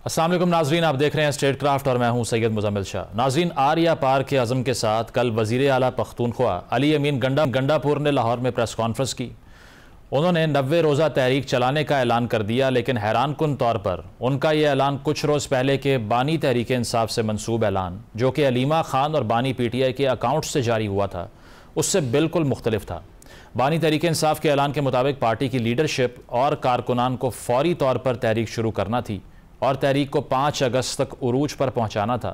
السلام علیکم ناظرین، آپ دیکھ رہے ہیں اسٹیٹ کرافٹ اور میں ہوں سید مزمل شاہ۔ ناظرین، آر یا پار کے عزم کے ساتھ کل وزیر اعلیٰ پختونخوا علی امین گنڈا پور نے لاہور میں پریس کانفرنس کی۔ انہوں نے 90 روزہ تحریک چلانے کا اعلان کر دیا، لیکن حیران کن طور پر ان کا یہ اعلان کچھ روز پہلے کے بانی تحریک انصاف سے منسوب اعلان، جو کہ علیمہ خان اور بانی پی ٹی آئی کے اکاؤنٹ سے جاری ہوا تھا، اس سے بالکل مختلف تھا۔ بانی تحریک انصاف کے اعلان کے مطابق پارٹی کی لیڈرشپ اور کارکنان کو فوری طور پر تحریک شروع کرنا تھی اور تحریک کو 5 اگست تک عروج پر پہنچانا تھا۔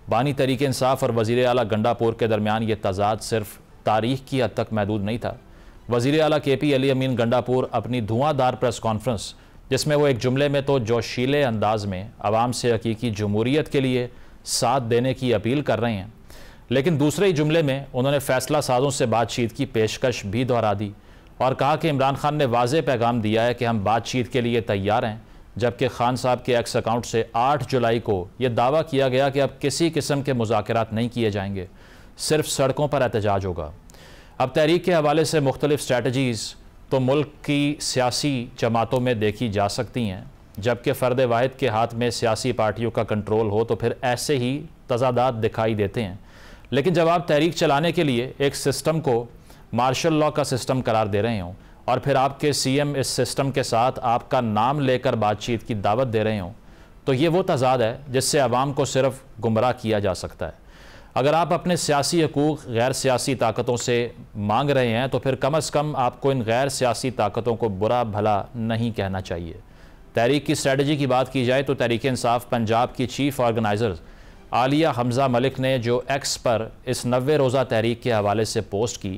بانی تحریک انصاف اور وزیر اعلیٰ گنڈا پور کے درمیان یہ تضاد صرف تاریخ کی حد تک محدود نہیں تھا۔ وزیر اعلیٰ کے پی علی امین گنڈا پور اپنی دھواں دار پریس کانفرنس، جس میں وہ ایک جملے میں تو جوشیلے انداز میں عوام سے حقیقی جمہوریت کے لیے ساتھ دینے کی اپیل کر رہے ہیں، لیکن دوسرے ہی جملے میں انہوں نے فیصلہ سازوں سے بات چیت کی پیشکش بھی دہرا دی اور کہا کہ عمران خان نے واضح پیغام دیا ہے کہ ہم بات چیت کے لیے تیار ہیں، جبکہ خان صاحب کے ایکس اکاؤنٹ سے 8 جولائی کو یہ دعویٰ کیا گیا کہ اب کسی قسم کے مذاکرات نہیں کیے جائیں گے، صرف سڑکوں پر احتجاج ہوگا۔ اب تحریک کے حوالے سے مختلف اسٹریٹجیز تو ملک کی سیاسی جماعتوں میں دیکھی جا سکتی ہیں، جبکہ فرد واحد کے ہاتھ میں سیاسی پارٹیوں کا کنٹرول ہو تو پھر ایسے ہی تضادات دکھائی دیتے ہیں۔ لیکن جب آپ تحریک چلانے کے لیے ایک سسٹم کو مارشل لاء کا سسٹم قرار دے رہے ہوں اور پھر آپ کے سی ایم اس سسٹم کے ساتھ آپ کا نام لے کر بات چیت کی دعوت دے رہے ہوں، تو یہ وہ تضاد ہے جس سے عوام کو صرف گمراہ کیا جا سکتا ہے۔ اگر آپ اپنے سیاسی حقوق غیر سیاسی طاقتوں سے مانگ رہے ہیں تو پھر کم از کم آپ کو ان غیر سیاسی طاقتوں کو برا بھلا نہیں کہنا چاہیے۔ تحریک کی اسٹریٹجی کی بات کی جائے تو تحریک انصاف پنجاب کی چیف آرگنائزر عالیہ حمزہ ملک نے جو ایکس پر اس 90 روزہ تحریک کے حوالے سے پوسٹ کی،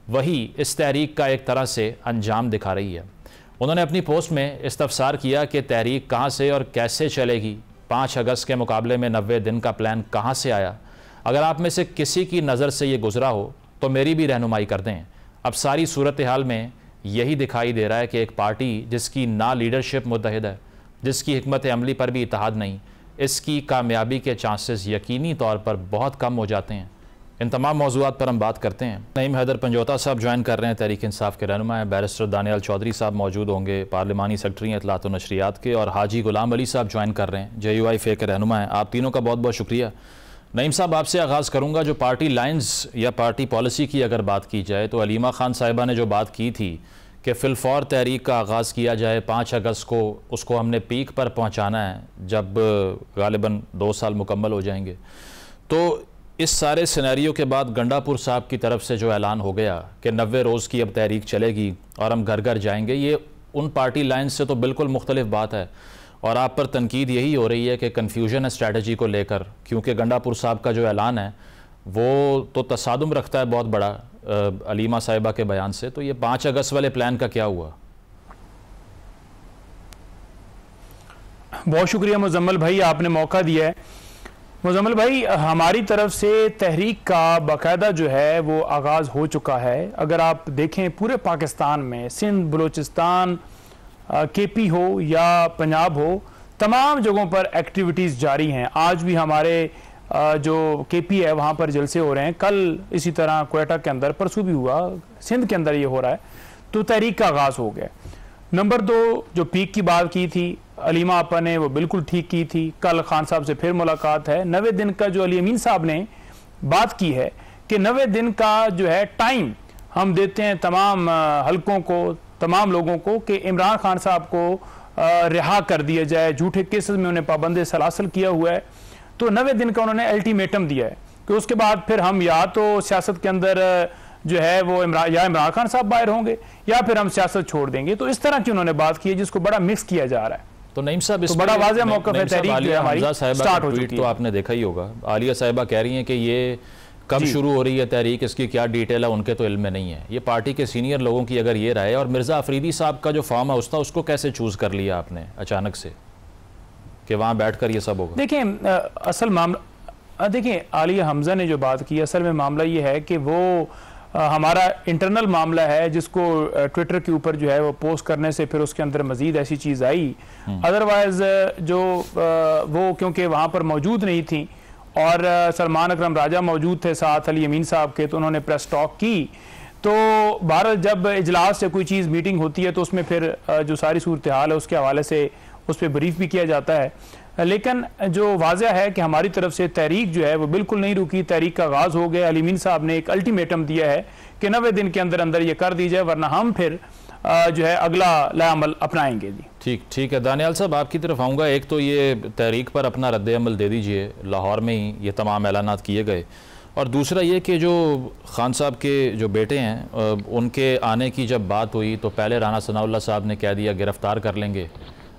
وہی اس تحریک کا ایک طرح سے انجام دکھا رہی ہے۔ انہوں نے اپنی پوسٹ میں استفسار کیا کہ تحریک کہاں سے اور کیسے چلے گی، 5 اگست کے مقابلے میں 90 دن کا پلان کہاں سے آیا؟ اگر آپ میں سے کسی کی نظر سے یہ گزرا ہو تو میری بھی رہنمائی کر دیں۔ اب ساری صورتحال میں یہی دکھائی دے رہا ہے کہ ایک پارٹی جس کی نہ لیڈرشپ متحد ہے، جس کی حکمت عملی پر بھی اتحاد نہیں، اس کی کامیابی کے چانسز یقینی طور پر بہت کم ہو جاتے ہیں۔ ان تمام موضوعات پر ہم بات کرتے ہیں۔ نعیم حیدر پنجوتا صاحب جوائن کر رہے ہیں، تحریک انصاف کے رہنما ہیں۔ بیرسٹر دانیال چودھری صاحب موجود ہوں گے، پارلیمانی سیکرٹری ہیں اطلاعات و نشریات کے، اور حاجی غلام علی صاحب جوائن کر رہے ہیں، JUI کے رہنما ہیں۔ آپ تینوں کا بہت بہت شکریہ۔ نعیم صاحب، آپ سے آغاز کروں گا۔ جو پارٹی لائنز یا پارٹی پالیسی کی اگر بات کی جائے تو علیمہ خان صاحبہ نے جو بات کی تھی کہ فی الفور تحریک کا آغاز کیا جائے 5 اگست کو، اس کو ہم نے پیک پر پہنچانا ہے جب غالباً 2 سال مکمل ہو جائیں گے، تو اس سارے سینیریو کے بعد گنڈا پور صاحب کی طرف سے جو اعلان ہو گیا کہ 90 روز کی اب تحریک چلے گی اور ہم گھر گھر جائیں گے، یہ ان پارٹی لائنز سے تو بالکل مختلف بات ہے، اور آپ پر تنقید یہی ہو رہی ہے کہ کنفیوژن ہے اسٹریٹجی کو لے کر، کیونکہ گنڈا پور صاحب کا جو اعلان ہے وہ تو تصادم رکھتا ہے بہت بڑا علیمہ صاحبہ کے بیان سے، تو یہ 5 اگست والے پلان کا کیا ہوا؟ بہت شکریہ مزمل بھائی، آپ نے موقع دیا ہے۔ مزمل بھائی، ہماری طرف سے تحریک کا باقاعدہ جو ہے وہ آغاز ہو چکا ہے۔ اگر آپ دیکھیں پورے پاکستان میں، سندھ، بلوچستان، KP ہو یا پنجاب ہو، تمام جگہوں پر ایکٹیویٹیز جاری ہیں۔ آج بھی ہمارے جو KP ہے وہاں پر جلسے ہو رہے ہیں، کل اسی طرح کوئٹہ کے اندر، پرسوں بھی ہوا، سندھ کے اندر یہ ہو رہا ہے، تو تحریک کا آغاز ہو گیا۔ نمبر 2، جو پیک کی بات کی تھی علیمہ آپا نے، وہ بالکل ٹھیک کی تھی۔ کل خان صاحب سے پھر ملاقات ہے۔ 90 دن کا جو علی امین صاحب نے بات کی ہے کہ 90 دن کا جو ہے ٹائم ہم دیتے ہیں تمام حلقوں کو، تمام لوگوں کو، کہ عمران خان صاحب کو رہا کر دیا جائے، جھوٹے کیسز میں انہیں پابند سلاسل کیا ہوا ہے، تو 90 دن کا انہوں نے الٹیمیٹم دیا ہے کہ اس کے بعد پھر ہم یا تو سیاست کے اندر جو ہے وہ یا عمران خان صاحب باہر ہوں گے یا پھر ہم سیاست چھوڑ دیں گے۔ تو اس طرح کی انہوں نے بات کی ہے جس کو بڑا مکس کیا جا رہا ہے۔ تو نعیم صاحب، اس بڑا واضح موقف ہے، تحریک جو ہے ہماری سٹارٹ ہو چکی ہے۔ تو آپ نے دیکھا ہی ہوگا، عالیہ صاحبہ کہہ رہی ہیں کہ یہ کب شروع ہو رہی ہے تحریک، اس کی کیا ڈیٹیل ہے ان کے تو علم میں نہیں ہے۔ یہ پارٹی کے سینئر لوگوں کی اگر یہ رائے، اور مرزا افریدی صاحب کا جو فارم ہاؤس تھا اس کو کیسے چوز کر لیا آپ نے اچانک سے کہ وہاں بیٹھ کر یہ سب ہوگا؟ دیکھیں، اصل معاملہ، دیکھیں عالیہ حمزہ نے جو بات کی، اصل میں معاملہ یہ ہے کہ وہ ہمارا انٹرنل معاملہ ہے جس کو ٹویٹر کے اوپر جو ہے وہ پوسٹ کرنے سے پھر اس کے اندر مزید ایسی چیز آئی۔ ادروائز جو وہ کیونکہ وہاں پر موجود نہیں تھیں اور سلمان اکرم راجہ موجود تھے ساتھ علی امین صاحب کے، تو انہوں نے پریس ٹاک کی، تو بہرحال جب اجلاس سے کوئی چیز میٹنگ ہوتی ہے تو اس میں پھر جو ساری صورتحال ہے اس کے حوالے سے اس پہ بریف بھی کیا جاتا ہے۔ لیکن جو واضح ہے کہ ہماری طرف سے تحریک جو ہے وہ بالکل نہیں رکی، تحریک کا آغاز ہو گیا۔ علی امین صاحب نے ایک الٹیمیٹم دیا ہے کہ 90 دن کے اندر اندر یہ کر دی جائے، ورنہ ہم پھر جو ہے اگلا لائے عمل اپنائیں گے۔ ٹھیک ہے دانیال صاحب، آپ کی طرف آؤں گا۔ ایک تو یہ تحریک پر اپنا رد عمل دے دیجئے، لاہور میں ہی یہ تمام اعلانات کیے گئے، اور دوسرا یہ کہ جو خان صاحب کے جو بیٹے ہیں ان کے آنے کی جب بات ہوئی تو پہلے رانا ثناء اللہ صاحب نے کہہ دیا گرفتار کر لیں گے،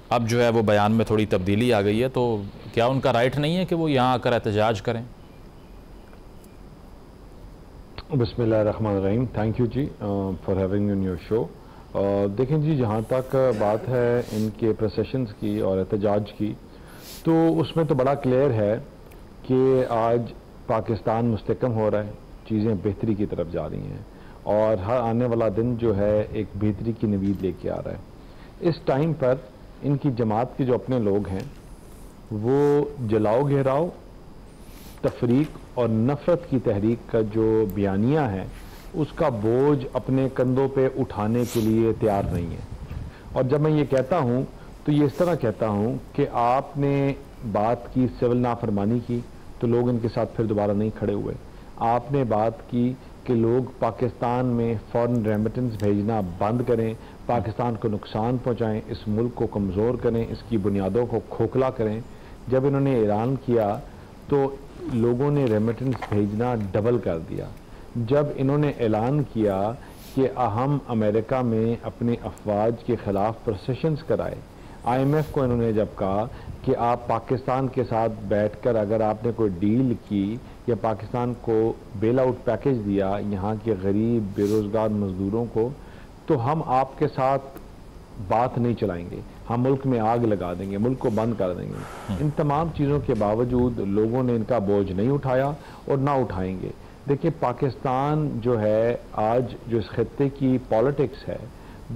اب جو ہے وہ بیان میں تھوڑی تبدیلی آ گئی ہے، تو کیا ان کا رائٹ نہیں ہے کہ وہ یہاں آ کر احتجاج کریں؟ بسم اللہ الرحمن الرحیم، تھینک یو جی for having in your show. دیکھیں جی، جہاں تک بات ہے ان کے پروسیشنز کی اور احتجاج کی، تو اس میں تو بڑا کلیئر ہے کہ آج پاکستان مستحکم ہو رہا ہے، چیزیں بہتری کی طرف جا رہی ہیں، اور ہر آنے والا دن جو ہے ایک بہتری کی نوید لے کے آ رہا ہے۔ اس ٹائم پر ان کی جماعت کے جو اپنے لوگ ہیں وہ جلاؤ گھیراؤ، تفریق اور نفرت کی تحریک کا جو بیانیہ ہے اس کا بوجھ اپنے کندھوں پہ اٹھانے کے لیے تیار نہیں ہے۔ اور جب میں یہ کہتا ہوں تو یہ اس طرح کہتا ہوں کہ آپ نے بات کی سول نافرمانی کی تو لوگ ان کے ساتھ پھر دوبارہ نہیں کھڑے ہوئے۔ آپ نے بات کی کہ لوگ پاکستان میں فورن ریمیٹنس بھیجنا بند کریں، پاکستان کو نقصان پہنچائیں، اس ملک کو کمزور کریں، اس کی بنیادوں کو کھوکھلا کریں۔ جب انہوں نے اعلان کیا تو لوگوں نے ریمیٹنس بھیجنا ڈبل کر دیا۔ جب انہوں نے اعلان کیا کہ ہم امریکہ میں اپنے افواج کے خلاف پروسیشنز کرائے، آئی ایم ایف کو انہوں نے جب کہا کہ آپ پاکستان کے ساتھ بیٹھ کر اگر آپ نے کوئی ڈیل کی یا پاکستان کو بیل آؤٹ پیکج دیا یہاں کے غریب بے روزگار مزدوروں کو، تو ہم آپ کے ساتھ بات نہیں چلائیں گے، ہم ملک میں آگ لگا دیں گے، ملک کو بند کر دیں گے۔ ان تمام چیزوں کے باوجود لوگوں نے ان کا بوجھ نہیں اٹھایا اور نہ اٹھائیں گے۔ دیکھیں، پاکستان جو ہے آج جو اس خطے کی پالیٹکس ہے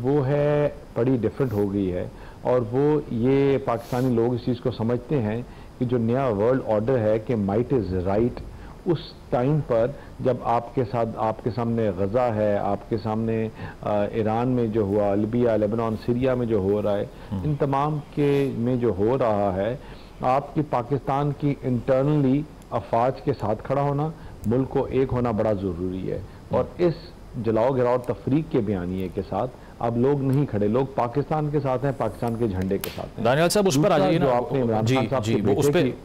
وہ ہے بڑی ڈیفرنٹ ہو گئی ہے، اور وہ یہ پاکستانی لوگ اس چیز کو سمجھتے ہیں کہ جو نیا ورلڈ آرڈر ہے کہ مائٹ از رائٹ، اس ٹائم پر جب آپ کے سامنے غزہ ہے، آپ کے سامنے ایران میں جو ہوا، لیبیا، لیبنان، سیریا میں جو ہو رہا ہے، ان تمام کے میں جو ہو رہا ہے، آپ کی پاکستان کی انٹرنلی افواج کے ساتھ کھڑا ہونا، ملک کو ایک ہونا بڑا ضروری ہے۔ اور اس جلاؤ گراؤ تفریق کے بیانیے کے ساتھ اب لوگ نہیں کھڑے، لوگ پاکستان کے ساتھ ہیں، پاکستان کے جھنڈے کے ساتھ ہیں۔ دانیال صاحب اس پر آجائیے نا،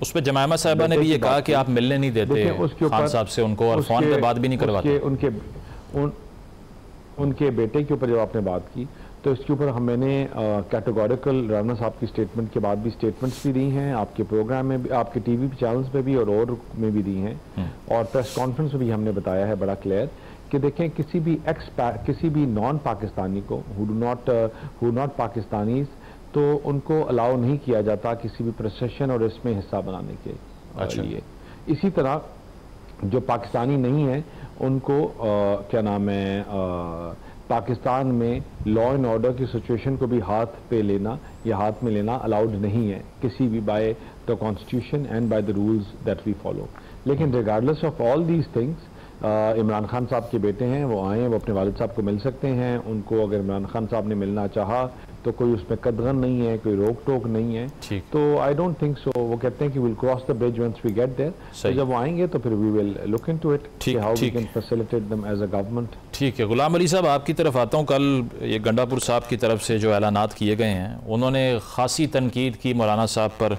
اس پہ جمائمہ صاحبہ نے بھی یہ کہا کہ آپ ملنے نہیں دیتے خان صاحب سے ان کو، اور فون پہ بات بھی نہیں کرواتے۔ ان کے بیٹے کے اوپر جب آپ نے بات کی تو اس کے اوپر میں نے کیٹیگوریکل رانا صاحب کی سٹیٹمنٹ کے بعد بھی سٹیٹمنٹس بھی دی ہیں، آپ کے پروگرام میں بھی، آپ کے ٹی وی چینلز پہ بھی اور میں بھی دی ہیں، اور پریس کانفرنس میں بھی ہم نے بتایا ہے بڑا کلیئر کہ دیکھیں کسی بھی نان پاکستانی کو who not پاکستانیز، تو ان کو الاؤ نہیں کیا جاتا کسی بھی پروسیشن اور اس میں حصہ بنانے کے لیے۔ اسی طرح جو پاکستانی نہیں ہیں ان کو کیا نام ہے پاکستان میں لا اینڈ آرڈر کی سچویشن کو بھی ہاتھ پہ لینا یا ہاتھ میں لینا الاؤڈ نہیں ہے کسی بھی by the constitution and by the rules that we follow. لیکن regardless of all these things, Imran Khan صاحب کے بیٹے ہیں، وہ آئیں، وہ اپنے والد صاحب کو مل سکتے ہیں، ان کو اگر عمران خان صاحب نے ملنا چاہا تو کوئی اس میں قدغن نہیں ہے، کوئی روک ٹوک نہیں ہے، تو آئی ڈونٹ تھنک سو۔ وہ کہتے ہیں کہ we'll cross the bridge once we get there, جب وہ آئیں گے تو پھر we will look into it how we can facilitate them as a government. ٹھیک ہے، غلام علی صاحب آپ کی طرف آتا ہوں۔ کل یہ گنڈا پور صاحب کی طرف سے جو اعلانات کیے گئے ہیں، انہوں نے خاصی تنقید کی مولانا صاحب پر،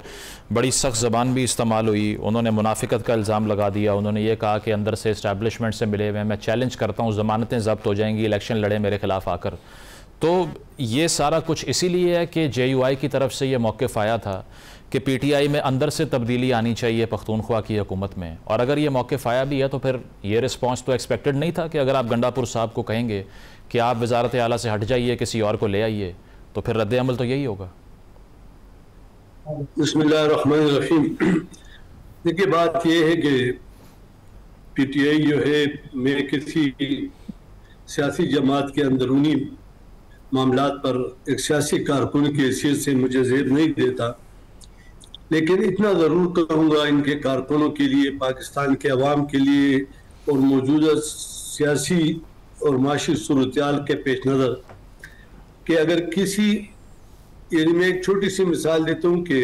بڑی سخت زبان بھی استعمال ہوئی، انہوں نے منافقت کا الزام لگا دیا، انہوں نے یہ کہا کہ اندر سے اسٹیبلشمنٹ سے ملے ہوئے ہیں، میں چیلنج کرتا ہوں ضمانتیں ضبط ہو جائیں گی، الیکشن لڑے میرے خلاف آ کر۔ تو یہ سارا کچھ اسی لیے ہے کہ جے یو آئی کی طرف سے یہ موقف آیا تھا کہ پی ٹی آئی میں اندر سے تبدیلی آنی چاہیے پختونخوا کی حکومت میں، اور اگر یہ موقف آیا بھی ہے تو پھر یہ رسپانس تو ایکسپیکٹڈ نہیں تھا کہ اگر آپ گنڈا پور صاحب کو کہیں گے کہ آپ وزارت اعلیٰ سے ہٹ جائیے، کسی اور کو لے آئیے، تو پھر رد عمل تو یہی ہوگا۔ بسم اللہ الرحمن الرحیم۔ دیکھیے، بات یہ ہے کہ پی ٹی آئی جو ہے، میں کسی سیاسی جماعت کے اندرونی معاملات پر ایک سیاسی کارکن کی حیثیت سے مجھے زیر نہیں دیتا، لیکن اتنا ضرور کہوں گا ان کے کارکنوں کے لیے، پاکستان کے عوام کے لیے اور موجودہ سیاسی اور معاشی صورتحال کے پیش نظر کہ اگر کسی، یعنی میں ایک چھوٹی سی مثال دیتا ہوں کہ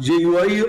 JUI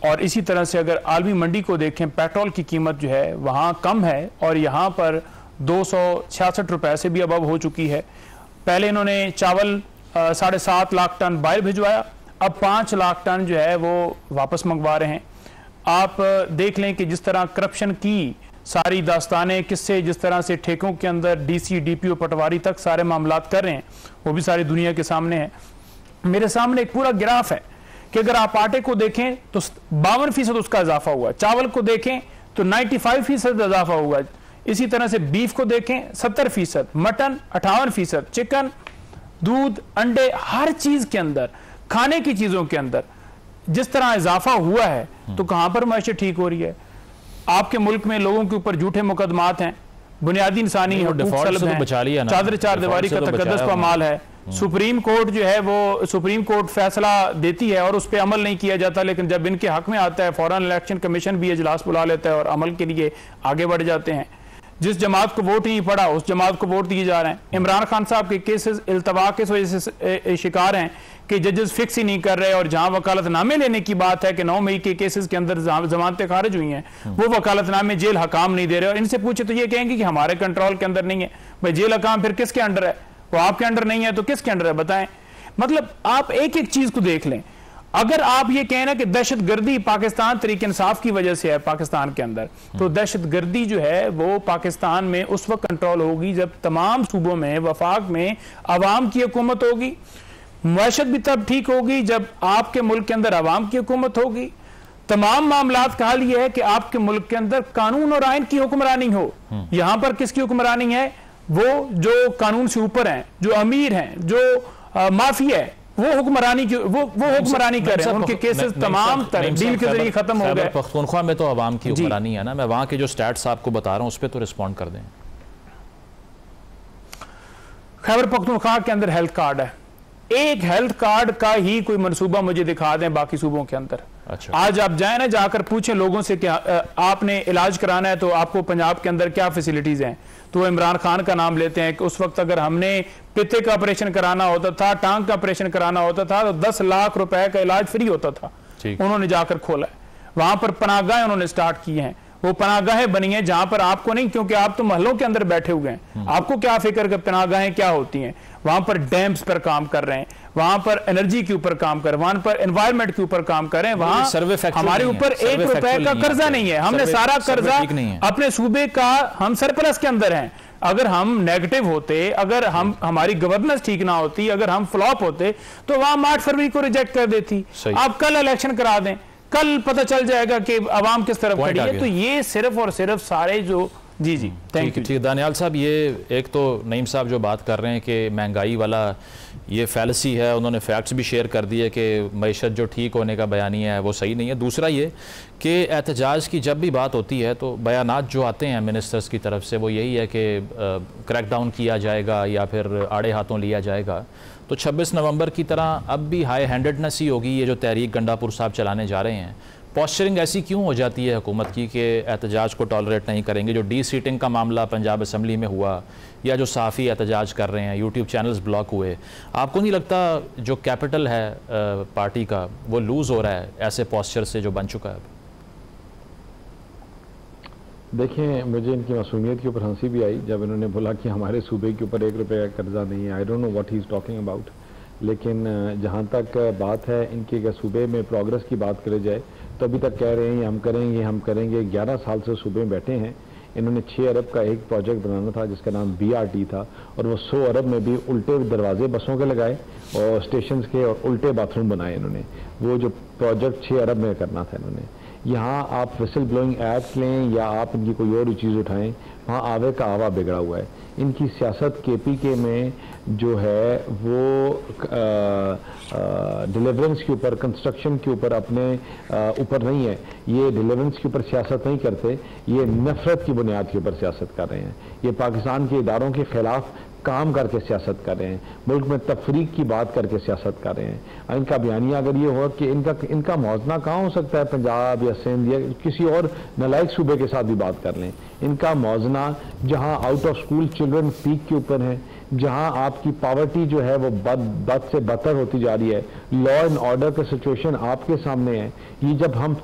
اور اسی طرح سے اگر عالمی منڈی کو دیکھیں پیٹرول کی قیمت جو ہے وہاں کم ہے اور یہاں پر 266 روپے سے بھی ابو ہو چکی ہے. پہلے انہوں نے چاول 7.5 لاکھ ٹن باہر بھجوایا, اب 5 لاکھ ٹن جو ہے وہ واپس منگوا رہے ہیں. آپ دیکھ لیں کہ جس طرح کرپشن کی ساری داستانیں کس سے, جس طرح سے ٹھیکوں کے اندر ڈی سی ڈی پی او پٹواری تک سارے معاملات کر رہے ہیں, وہ بھی ساری دنیا کے سامنے ہے. میرے سامنے ایک پورا گراف ہے کہ اگر آپ آٹے کو دیکھیں تو 52% اس کا اضافہ ہوا, چاول کو دیکھیں تو 95% اضافہ ہوا, اسی طرح سے بیف کو دیکھیں 70%, مٹن 58%, چکن, دودھ, انڈے, ہر چیز کے اندر, کھانے کی چیزوں کے اندر جس طرح اضافہ ہوا ہے تو کہاں پر معیشت ٹھیک ہو رہی ہے؟ آپ کے ملک میں لوگوں کے اوپر جھوٹے مقدمات ہیں, بنیادی انسانی حقوق سلب ہیں, چادر چار دیواری کا تقدس پامال ہے. سپریم کورٹ جو ہے وہ سپریم کورٹ فیصلہ دیتی ہے اور اس پہ عمل نہیں کیا جاتا, لیکن جب ان کے حق میں آتا ہے فوراً الیکشن کمیشن بھی اجلاس بلا لیتا ہے اور عمل کے لیے آگے بڑھ جاتے ہیں. جس جماعت کو ووٹ نہیں پڑا اس جماعت کو ووٹ دیے جا رہے ہیں. عمران خان صاحب کے کیسز التوا کے وجہ سے شکار ہیں کہ ججز فکس ہی نہیں کر رہے, اور جہاں وکالت نامے لینے کی بات ہے کہ 9 مئی کے کیسز کے اندر ضمانتیں خارج ہوئی ہیں, وہ وکالت نامے جیل حکام نہیں دے رہے, اور ان سے پوچھے تو یہ کہیں گے کہ ہمارے کنٹرول کے اندر نہیں ہے. بھائی جیل حکام پھر کس کے انڈر ہے؟ وہ آپ کے انڈر نہیں ہے تو کس کے انڈر ہے بتائیں. مطلب آپ ایک ایک چیز کو دیکھ لیں. اگر آپ یہ کہنا کہ دہشت گردی پاکستان تحریک انصاف کی وجہ سے ہے پاکستان کے اندر, تو دہشت گردی جو ہے وہ پاکستان میں اس وقت کنٹرول ہوگی جب تمام صوبوں میں وفاق میں عوام کی حکومت ہوگی. معیشت بھی تب ٹھیک ہوگی جب آپ کے ملک کے اندر عوام کی حکومت ہوگی. تمام معاملات کا حل یہ ہے کہ آپ کے ملک کے اندر قانون اور آئین کی حکمرانی ہو. یہاں پر کس کی حکمرانی ہے؟ وہ جو قانون سے اوپر ہیں, جو امیر ہیں, جو مافیا ہے, وہ حکمرانی کر رہے ہیں. ان کے کیسز تمام ڈیل کے ذریعے ختم ہو گئے. پختونخوا میں تو عوام کی حکمرانی ہے نا, میں وہاں کے جو سٹیٹس آپ کو بتا رہا ہوں اس پہ تو رسپونڈ کر دیں. خیبر پختونخوا کے اندر ہیلتھ کارڈ ہے, ایک ہیلتھ کارڈ کا ہی کوئی منصوبہ مجھے دکھا دیں باقی صوبوں کے اندر. آج آپ جائیں نا, جا کر پوچھیں لوگوں سے کہ آپ نے علاج کرانا ہے تو آپ کو پنجاب کے اندر کیا فیسلٹیز ہیں, تو وہ عمران خان کا نام لیتے ہیں کہ اس وقت اگر ہم نے پتے کا آپریشن کرانا ہوتا تھا, ٹانگ کا آپریشن کرانا ہوتا تھا تو 10 لاکھ روپے کا علاج فری ہوتا تھا. انہوں نے جا کر کھولا ہے. وہاں پر پناہ گاہیں انہوں نے سٹارٹ کی ہیں, وہ پناہ گاہیں بنی ہیں جہاں پر آپ کو نہیں, کیونکہ آپ تو محلوں کے اندر بیٹھے ہوئے ہیں, آپ کو کیا فکر کہ پناہ گاہیں کیا ہوتی ہیں. وہاں پر ڈیمز پر کام کر رہے ہیں, وہاں پر انرجی کے اوپر کام کر رہے ہیں, وہاں پر انوائرمنٹ کے اوپر کام کر رہے ہیں. وہاں ہمارے اوپر 1 روپے کا قرضہ نہیں ہے, ہم نے سارا قرضہ اپنے صوبے کا, ہم سرپلس کے اندر ہیں. اگر ہم نیگیٹو ہوتے, اگر ہماری گورننس ٹھیک نہ ہوتی, اگر ہم فلاپ ہوتے تو وہاں 8 فروری کو ریجیکٹ کر دیتی. آپ کل الیکشن کرا دیں, کل پتہ چل جائے گا کہ عوام کس طرف کھڑی ہے. تو یہ صرف اور صرف سارے جو جی تھینک یو. ٹھیک دانیال صاحب, یہ ایک تو نعیم صاحب جو بات کر رہے ہیں کہ مہنگائی والا یہ فیلسی ہے, انہوں نے فیکٹس بھی شیئر کر دیے کہ معیشت جو ٹھیک ہونے کا بیانیہ ہے وہ صحیح نہیں ہے. دوسرا یہ کہ احتجاج کی جب بھی بات ہوتی ہے تو بیانات جو آتے ہیں منسٹرز کی طرف سے وہ یہی ہے کہ کریک ڈاؤن کیا جائے گا یا پھر آڑے ہاتھوں لیا جائے گا. تو 26 نومبر کی طرح اب بھی ہائی ہینڈڈنس ہی ہوگی یہ جو تحریک گنڈا پور صاحب چلانے جا رہے ہیں. پوسچرنگ ایسی کیوں ہو جاتی ہے حکومت کی کہ احتجاج کو ٹالریٹ نہیں کریں گے؟ جو ڈی سیٹنگ کا معاملہ پنجاب اسمبلی میں ہوا یا جو صحافی احتجاج کر رہے ہیں, یوٹیوب چینلز بلاک ہوئے, آپ کو نہیں لگتا جو کیپٹل ہے پارٹی کا وہ لوز ہو رہا ہے ایسے پوسچر سے جو بن چکا ہے؟ دیکھیں, مجھے ان کی معصومیت کے اوپر ہنسی بھی آئی جب انہوں نے بولا کہ ہمارے صوبے کے اوپر 1 روپے کا قرضہ نہیں ہے. I don't know what he is talking about. لیکن جہاں تک بات ہے ان کے اگر صوبے میں پروگرس کی بات کرے جائے تو ابھی تک کہہ رہے ہیں ہم کریں گے. 11 سال سے صوبے میں بیٹھے ہیں. انہوں نے 6 ارب کا ایک پروجیکٹ بنانا تھا جس کا نام BRT تھا, اور وہ 100 ارب میں بھی الٹے دروازے بسوں کے لگائے اور اسٹیشنز کے, اور الٹے باتھ روم بنائے انہوں نے. وہ جو پروجیکٹ 6 ارب میں کرنا تھا انہوں نے. یہاں آپ وسل بلوئنگ ایکٹ لیں یا آپ ان کی کوئی اور چیز اٹھائیں, وہاں آوے کا آوا بگڑا ہوا ہے. ان کی سیاست KPK میں جو ہے وہ ڈیلیورنس کے اوپر, کنسٹرکشن کے اوپر اپنے اوپر نہیں ہے. یہ ڈیلیورنس کے اوپر سیاست نہیں کرتے, یہ نفرت کی بنیاد کے اوپر سیاست کر رہے ہیں. یہ پاکستان کے اداروں کے خلاف کام کر کے سیاست کر رہے ہیں, ملک میں تفریق کی بات کر کے سیاست کر رہے ہیں. ان کا بیانیہ اگر یہ ہو کہ ان کا موازنہ کہاں ہو سکتا ہے پنجاب یا سندھ یا کسی اور نالائق صوبے کے ساتھ بھی بات کر لیں. ان کا موازنہ جہاں آؤٹ آف اسکول چلڈرن پیک کے اوپر ہے, جہاں آپ کی پاورٹی جو ہے وہ بد سے بدتر ہوتی جا رہی ہے, لا اینڈ آرڈر کا سچویشن آپ کے سامنے ہے. یہ جب ہم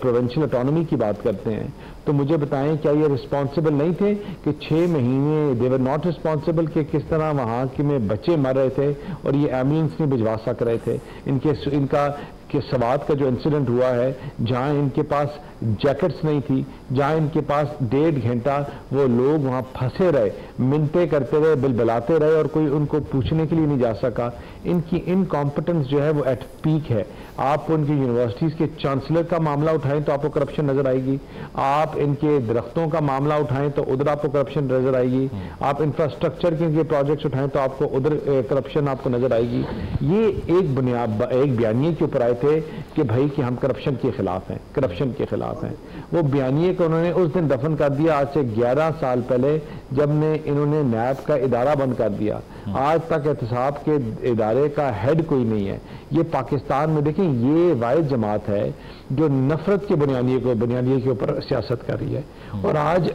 پروونشل اٹانومی کی بات کرتے ہیں تو مجھے بتائیں کیا یہ رسپانسبل نہیں تھے کہ 6 مہینے دے ور ناٹ رسپانسبل کہ کس طرح وہاں کے میں بچے مر رہے تھے اور یہ ایمبولینس نہیں بھجوا سک رہے تھے. ان کا کہ سوات کا جو انسیڈنٹ ہوا ہے جہاں ان کے پاس جیکٹس نہیں تھی, جہاں ان کے پاس 1.5 گھنٹہ وہ لوگ وہاں پھنسے رہے, منتیں کرتے رہے, بلبلاتے رہے اور کوئی ان کو پوچھنے کے لیے نہیں جا سکا. ان کی انکمپٹنس جو ہے وہ ایٹ پیک ہے. آپ ان کی یونیورسٹیز کے چانسلر کا معاملہ اٹھائیں تو آپ کو کرپشن نظر آئے گی, آپ ان کے درختوں کا معاملہ اٹھائیں تو ادھر آپ کو کرپشن نظر آئے گی, آپ انفراسٹرکچر کے پروجیکٹس اٹھائیں تو آپ کو ادھر کرپشن آپ کو نظر آئے گی. یہ ایک بیانیے کے اوپر آئے تھے کہ بھائی کہ ہم کرپشن کے خلاف ہیں, کرپشن کے خلاف ہیں. وہ بیانیے کو انہوں نے اس دن دفن کر دیا آج سے 11 سال پہلے جب انہوں نے نیب کا ادارہ بند کر دیا. آج تک احتساب کے ادارے کا ہیڈ کوئی نہیں ہے. یہ پاکستان میں دیکھیں یہ واحد جماعت ہے جو نفرت کے بنیادیے کے اوپر سیاست کر رہی ہے. اور آج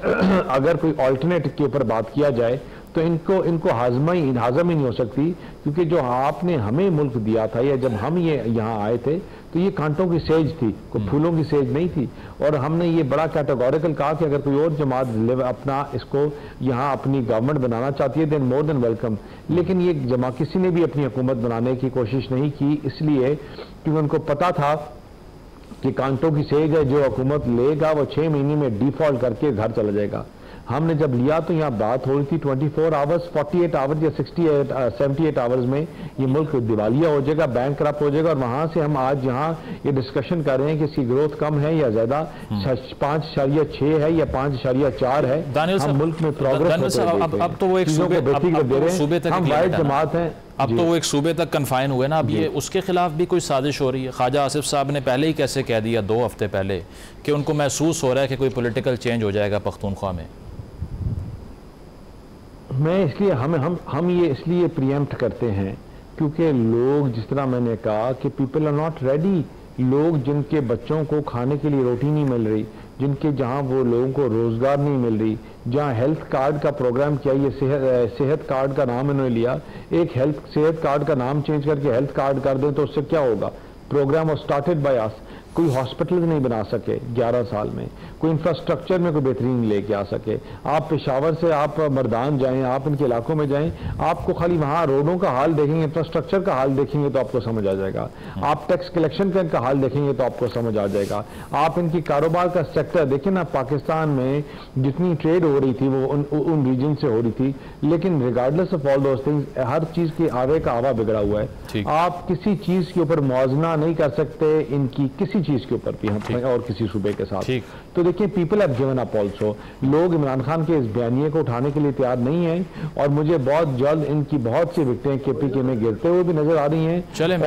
اگر کوئی آلٹرنیٹ کے اوپر بات کیا جائے تو ان کو ہاضم ہی نہیں ہو سکتی, کیونکہ جو آپ نے ہمیں ملک دیا تھا یا جب ہم یہاں آئے تھے تو یہ کانٹوں کی سیج تھی, کوئی پھولوں کی سیج نہیں تھی. اور ہم نے یہ بڑا کیٹیگوریکل کہا کہ اگر کوئی اور جماعت اپنا اس کو یہاں اپنی گورنمنٹ بنانا چاہتی ہے دین مور دین ویلکم. لیکن یہ جماعت کسی نے بھی اپنی حکومت بنانے کی کوشش نہیں کی, اس لیے کیونکہ ان کو پتا تھا کہ کانٹوں کی سیج ہے, جو حکومت لے گا وہ 6 مہینے میں ڈیفالٹ کر کے گھر چلا جائے گا. ہم نے جب لیا تو یہاں بات ہو رہی تھی 24 آورز 48 آورز یا 78 آورز میں یہ ملک دیوالیہ ہو جائے گا, بینک کرپٹ ہو جائے گا. اور وہاں سے ہم آج یہاں یہ ڈسکشن کر رہے ہیں کہ اس کی گروتھ کم ہے یا زیادہ, 5.6 ہے یا 5.4 ہے. ہم ملک میں پروگرس اب تو وہ ایک صوبے تک ہم واحد جماعت ہیں. اب تو وہ ایک صوبے تک کنفائن ہوئے نا, اب یہ اس کے خلاف بھی کوئی سازش ہو رہی ہے. خواجہ آصف صاحب نے پہلے ہی کیسے کہہ دیا 2 ہفتے پہلے کہ ان کو محسوس ہو رہا ہے کہ کوئی پولیٹیکل چینج ہو جائے گا پختونخوا میں. اس لیے ہم یہ اس لیے پریمپٹ کرتے ہیں کیونکہ لوگ, جس طرح میں نے کہا کہ پیپل آر ناٹ ریڈی. لوگ جن کے بچوں کو کھانے کے لیے روٹی نہیں مل رہی, جہاں وہ لوگوں کو روزگار نہیں مل رہی, جہاں ہیلتھ کارڈ کا پروگرام کیا, یہ صحت کارڈ کا نام انہوں نے لیا, ایک صحت کارڈ کا نام چینج کر کے ہیلتھ کارڈ کر دیں تو اس سے کیا ہوگا. پروگرام واز سٹارٹڈ بائی اس. کوئی ہاسپٹل نہیں بنا سکے 11 سال میں, کوئی انفراسٹرکچر میں کوئی بہترین لے کے آ سکے. آپ پشاور سے آپ مردان جائیں, آپ ان کے علاقوں میں جائیں, آپ کو خالی وہاں روڈوں کا حال دیکھیں گے, انفراسٹرکچر کا حال دیکھیں گے تو آپ کو سمجھ آ جائے گا. آپ ٹیکس کلیکشن کا حال دیکھیں گے تو آپ کو سمجھ آ جائے گا. آپ ان کی کاروبار کا سیکٹر دیکھیں نا, پاکستان میں جتنی ٹریڈ ہو رہی تھی وہ ان ریجن سے ہو رہی تھی, لیکن regardless of all those things ہر چیز کی آوے کا آوا بگڑا ہوا ہے. آپ کسی چیز کے اوپر موازنہ نہیں کر سکتے ان کی کسی چیز کے اوپر بھی ہم اور کسی صوبے کے ساتھ. تو دیکھیں people have given up also. لوگ عمران خان کے اس بیانیے کو اٹھانے کے لیے تیار نہیں ہیں, اور مجھے بہت جلد ان کی بہت سی وکٹیں کے پی کے میں گرتے ہوئے بھی نظر آ رہی ہیں.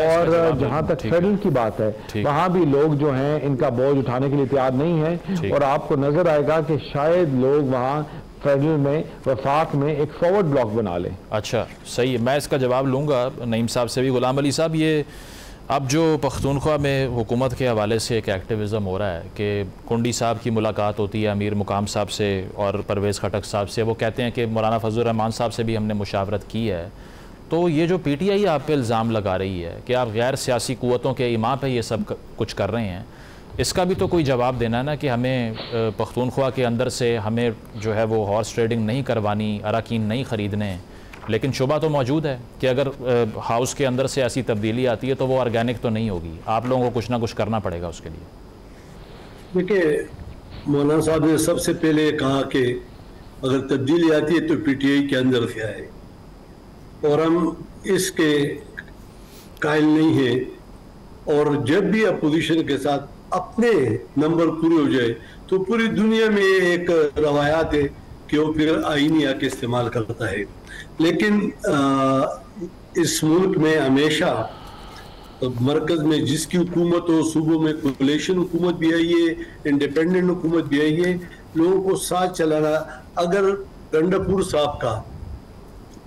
اور جہاں تک فیڈرل کی بات ہے وہاں بھی لوگ جو ہیں ان کا بوجھ اٹھانے کے لیے تیار نہیں ہیں, اور آپ کو نظر آئے گا کہ شاید لوگ وہاں فیڈرل میں وفاق میں ایک فارورڈ بلاک بنا لیں. اچھا صحیح ہے, میں اس کا جواب لوں گا نعیم صاحب سے بھی. غلام علی صاحب, یہ اب جو پختونخوا میں حکومت کے حوالے سے ایک ایکٹیویزم ہو رہا ہے کہ کنڈی صاحب کی ملاقات ہوتی ہے امیر مقام صاحب سے اور پرویز خٹک صاحب سے, وہ کہتے ہیں کہ مولانا فضل الرحمان صاحب سے بھی ہم نے مشاورت کی ہے, تو یہ جو پی ٹی آئی آپ پہ الزام لگا رہی ہے کہ آپ غیر سیاسی قوتوں کے ایما پہ یہ سب کچھ کر رہے ہیں, اس کا بھی تو کوئی جواب دینا ہے نا کہ ہمیں پختونخوا کے اندر سے ہمیں جو ہے وہ ہارس ٹریڈنگ نہیں کروانی, اراکین نہیں خریدنے, لیکن شبہ تو موجود ہے کہ اگر ہاؤس کے اندر سے ایسی تبدیلی آتی ہے تو وہ آرگینک تو نہیں ہوگی. آپ لوگوں کو کچھ نہ کچھ کرنا پڑے گا اس کے لیے. دیکھیں, مولانا صاحب نے سب سے پہلے کہا کہ اگر تبدیلی آتی ہے تو پی ٹی آئی کے اندر سے آئے, اور ہم اس کے قائل نہیں ہیں. اور جب بھی اپوزیشن کے ساتھ اپنے نمبر پورے ہو جائے تو پوری دنیا میں ایک روایات ہے کہ وہ پھر آئینی آ کے استعمال کرتا ہے. لیکن اس ملک میں ہمیشہ مرکز میں جس کی حکومت ہو, صوبوں میں کولیشن حکومت بھی آئی ہے, انڈیپینڈنٹ حکومت بھی آئی ہے, لوگوں کو ساتھ چلانا. اگر گنڈا پور صاحب کا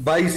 22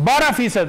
12%,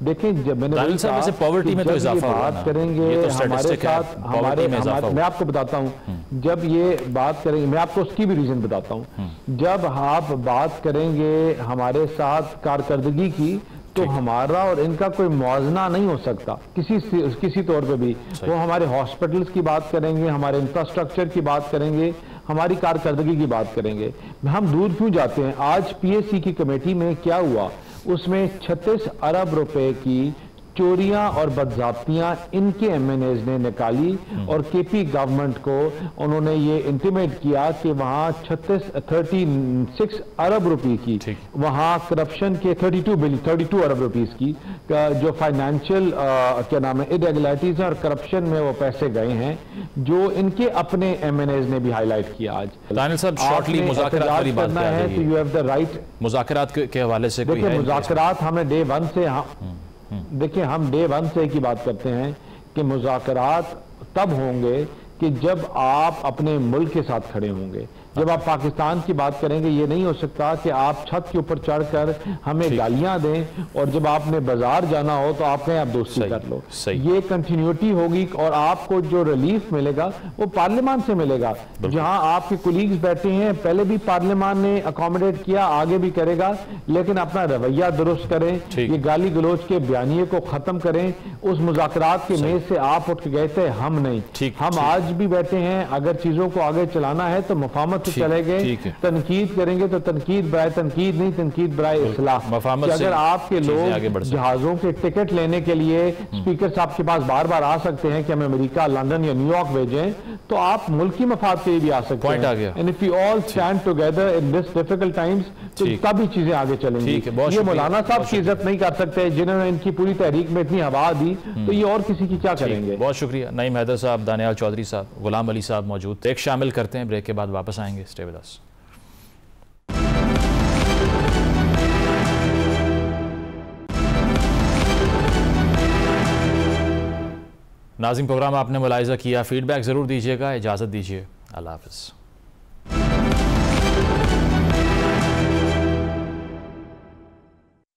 دیکھیں جب میں نے دانیال صاحب ویسے پاورٹی میں تو اضافہ ہوا بات کریں گے ہمارے ساتھ میں آپ کو بتاتا ہوں جب یہ بات کریں گے میں آپ کو اس کی بھی ریزن بتاتا ہوں جب آپ بات کریں گے ہمارے ساتھ کارکردگی کی تو ہمارا اور ان کا کوئی موازنہ نہیں ہو سکتا کسی طور پہ بھی وہ ہمارے ہاسپٹلز کی بات کریں گے ہمارے انفراسٹرکچر کی بات کریں گے ہماری کارکردگی کی بات کریں گے ہم دور کیوں جاتے ہیں آج پی ایس سی کی کمیٹی میں کیا ہوا اس میں 36 ارب روپے کی چوریاں اور بدضابطیاں ان کے ایم این ایز نے نکالی اور کے پی گورنمنٹ کو انہوں نے یہ انٹیمیٹ کیا کہ وہاں 36 ارب روپے کی وہاں کرپشن کے 32 ارب روپیز کی جو فائنینشیل کیا نام ہے irregularities ہیں اور کرپشن میں وہ پیسے گئے ہیں جو ان کے اپنے ایم این ایز نے بھی ہائی لائٹ کیا آج دانیال صاحب شارٹلی مذاکرات والی بات کیا ہے تو یو ہیو دا رائٹ مذاکرات کے حوالے سے کوئی ہے مذاکرات ہمیں ڈے ون سے دیکھیں ہم ڈے ون سے ایک ہی بات کرتے ہیں کہ مذاکرات تب ہوں گے کہ جب آپ اپنے ملک کے ساتھ کھڑے ہوں گے جب آپ پاکستان کی بات کریں گے یہ نہیں ہو سکتا کہ آپ چھت کے اوپر چڑھ کر ہمیں گالیاں دیں اور جب آپ نے بازار جانا ہو تو آپ کہیں آپ دوستی کر لو یہ کنٹینیوٹی ہوگی اور آپ کو جو ریلیف ملے گا وہ پارلیمان سے ملے گا جہاں آپ کے کولیگز بیٹھے ہیں پہلے بھی پارلیمان نے اکوموڈیٹ کیا آگے بھی کرے گا لیکن اپنا رویہ درست کریں یہ گالی گلوچ کے بیانیے کو ختم کریں اس مذاکرات کے میز سے آپ اٹھ کے گئے تھے ہم نہیں ہم آج بھی بیٹھے ہیں اگر چیزوں کو آگے چلانا ہے تو مفاہمت چلے گئے تنقید کریں گے تو تنقید برائے تنقید نہیں تنقید برائے اصلاح کہ اگر آپ کے لوگ جہازوں کے ٹکٹ لینے کے لیے اسپیکر صاحب کے پاس بار بار آ سکتے ہیں کہ ہمیں امریکہ لندن یا نیو یارک بھیجیں تو آپ ملکی مفاد کے لیے بھی آ سکتے ہیں and if we all stand together in this difficult times تو تبھی چیزیں آگے چلیں گی یہ مولانا صاحب کی عزت نہیں کر سکتے جنہوں نے ان کی پوری تحریک میں اتنی ہوا دی تو یہ اور کسی کی کیا کریں گے بہت شکریہ نعیم حیدر صاحب دانیال چودھری صاحب غلام علی صاحب موجود ایک شامل کرتے ہیں بریک کے بعد واپس آئیں گے Stay with us. ناظرین پروگرام آپ نے ملاحظہ کیا فیڈ بیک ضرور دیجیے گا اجازت دیجیے اللہ حافظ